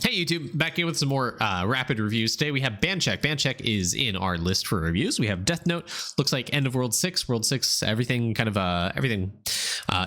Hey YouTube, back in with some more rapid reviews. Today we have Bancheck. Bancheck is in our list for reviews. We have Death Note. Looks like end of World 6. World 6, everything kind of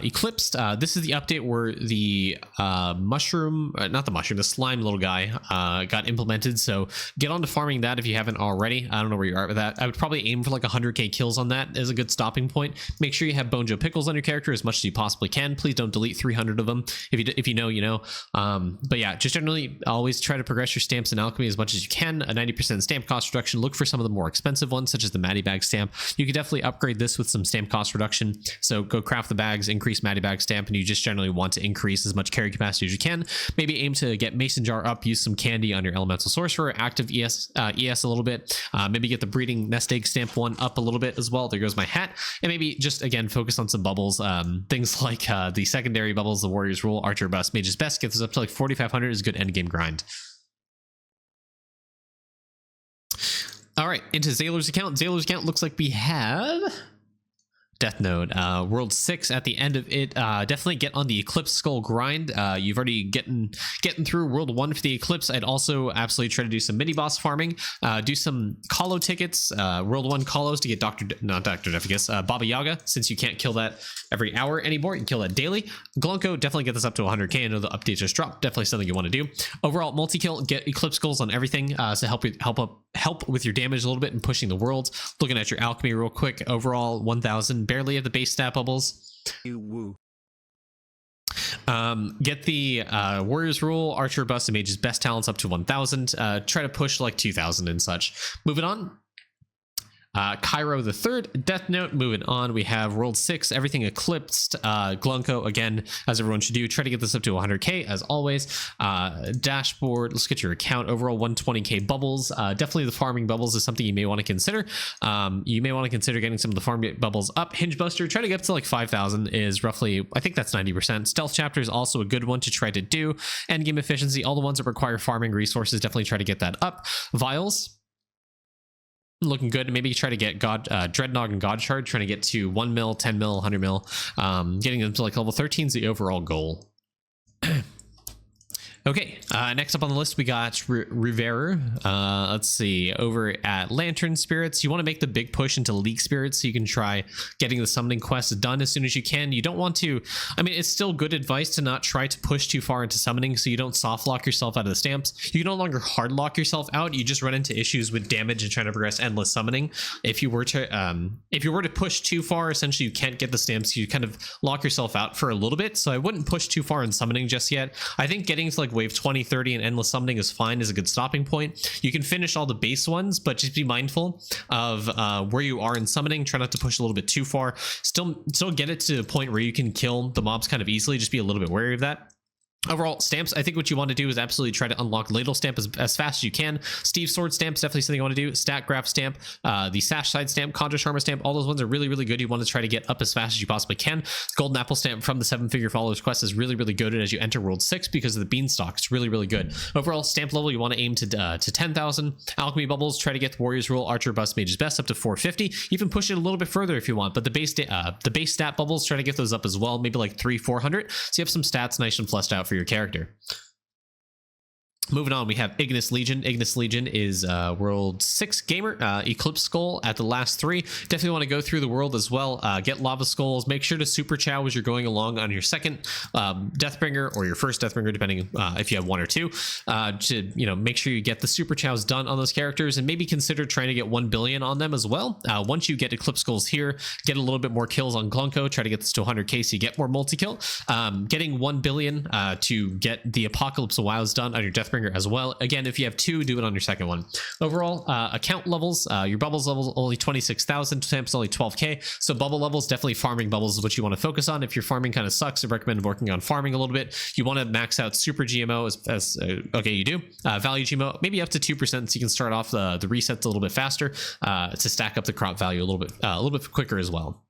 eclipsed. This is the update where the the slime little guy got implemented. So get on to farming that if you haven't already. I don't know where you are with that. I would probably aim for like 100k kills on that as a good stopping point. Make sure you have Bonjo Pickles on your character as much as you possibly can. Please don't delete 300 of them. If you know, you know. But yeah, just generally always try to progress your stamps in alchemy as much as you can. A 90% stamp cost reduction. Look for some of the more expensive ones, such as the Matty Bag stamp. You could definitely upgrade this with some stamp cost reduction. So go craft the bags, increase Matty Bag stamp, and you just generally want to increase as much carry capacity as you can. Maybe aim to get Mason Jar up, use some candy on your Elemental Sorcerer, active ES a little bit. Maybe get the Breeding Nest Egg stamp one up a little bit as well. There goes my hat. And maybe just, again, focus on some bubbles. Things like the secondary bubbles, the Warrior's Rule, Archer Bust, Mage's Best. Get this up to like 4,500 is a good endgame grind. All right, into Zaylor's account. Zaylor's account looks like we have Death Note, World 6 at the end of it. Definitely get on the Eclipse Skull grind. You've already getting through World 1 for the Eclipse. I'd also absolutely try to do some mini boss farming. Do some Colo tickets, World 1 Colos to get Baba Yaga, since you can't kill that every hour anymore. You can kill that daily. Glunko, definitely get this up to 100k. I know the update just dropped. Definitely something you want to do. Overall, multi-kill, get Eclipse Skulls on everything to help with your damage a little bit and pushing the worlds. Looking at your alchemy real quick. Overall, 1,000. Barely have the base stat bubbles. Get the Warrior's Rule, Archer Bust, and Mage's Best talents up to 1,000. Try to push like 2,000 and such. Moving on. Cairo the Third, Death Note. Moving on, we have World 6, everything eclipsed. Glunko, again, as everyone should do, try to get this up to 100k as always. Dashboard, let's get your account. Overall 120k bubbles. Definitely the farming bubbles is something you may want to consider. You may want to consider getting some of the farm bubbles up. Hinge Buster, try to get up to like 5,000 is roughly, I think that's 90%. Stealth Chapter is also a good one to try to do. Endgame Efficiency, all the ones that require farming resources, definitely try to get that up. Vials, looking good. Maybe try to get Dreadnought and God Shard, trying to get to 1 mil, 10 mil, 100 mil. Getting them to like level 13 is the overall goal. Okay, next up on the list, we got Rivera. Let's see, over at Lantern Spirits. You want to make the big push into Leak Spirits so you can try getting the summoning quest done as soon as you can. You don't want to, I mean, it's still good advice to not try to push too far into summoning so you don't soft lock yourself out of the stamps. You can no longer hard lock yourself out. You just run into issues with damage and trying to progress endless summoning. If you were to push too far, essentially you can't get the stamps. You kind of lock yourself out for a little bit. So I wouldn't push too far in summoning just yet. I think getting to like wave 20, 30 and endless summoning is fine, is a good stopping point. You can finish all the base ones, but just be mindful of where you are in summoning. Try not to push a little bit too far. Still get it to a point where you can kill the mobs kind of easily. Just be a little bit wary of that. Overall, stamps, I think what you want to do is absolutely try to unlock Ladle Stamp as fast as you can. Steve's Sword Stamp is definitely something you want to do. Stat Graph Stamp, the Sash Side Stamp, Conjure Charmer Stamp, all those ones are really, really good. You want to try to get up as fast as you possibly can. Golden Apple Stamp from the 7-figure Followers quest is really, really good as you enter World 6 because of the Beanstalk. It's really, really good. Overall, stamp level, you want to aim to 10,000. Alchemy Bubbles, try to get the Warrior's Rule, Archer Bust, Mage's Best up to 450. Even push it a little bit further if you want, but the base stat bubbles, try to get those up as well, maybe like 300-400. So you have some stats nice and fleshed out for your character. Moving on, we have Ignis Legion. Ignis Legion is World 6 gamer. Eclipse Skull at the last 3. Definitely want to go through the world as well. Get Lava Skulls. Make sure to Super Chow as you're going along on your second Deathbringer or your first Deathbringer, depending if you have 1 or 2. To make sure you get the Super Chows done on those characters, and maybe consider trying to get 1 billion on them as well. Once you get Eclipse Skulls here, get a little bit more kills on Glunko. Try to get this to 100k so you get more multi-kill. Getting 1 billion to get the Apocalypse of Wilds done on your Deathbringer as well. Again, if you have 2, do it on your second one. Overall, account levels, your bubbles levels only 26,000, stamps only 12k. So bubble levels, definitely farming bubbles is what you want to focus on. If your farming kind of sucks, I recommend working on farming a little bit. You want to max out super GMO okay, you do. Value GMO, maybe up to 2%, so you can start off the resets a little bit faster to stack up the crop value a little bit quicker as well.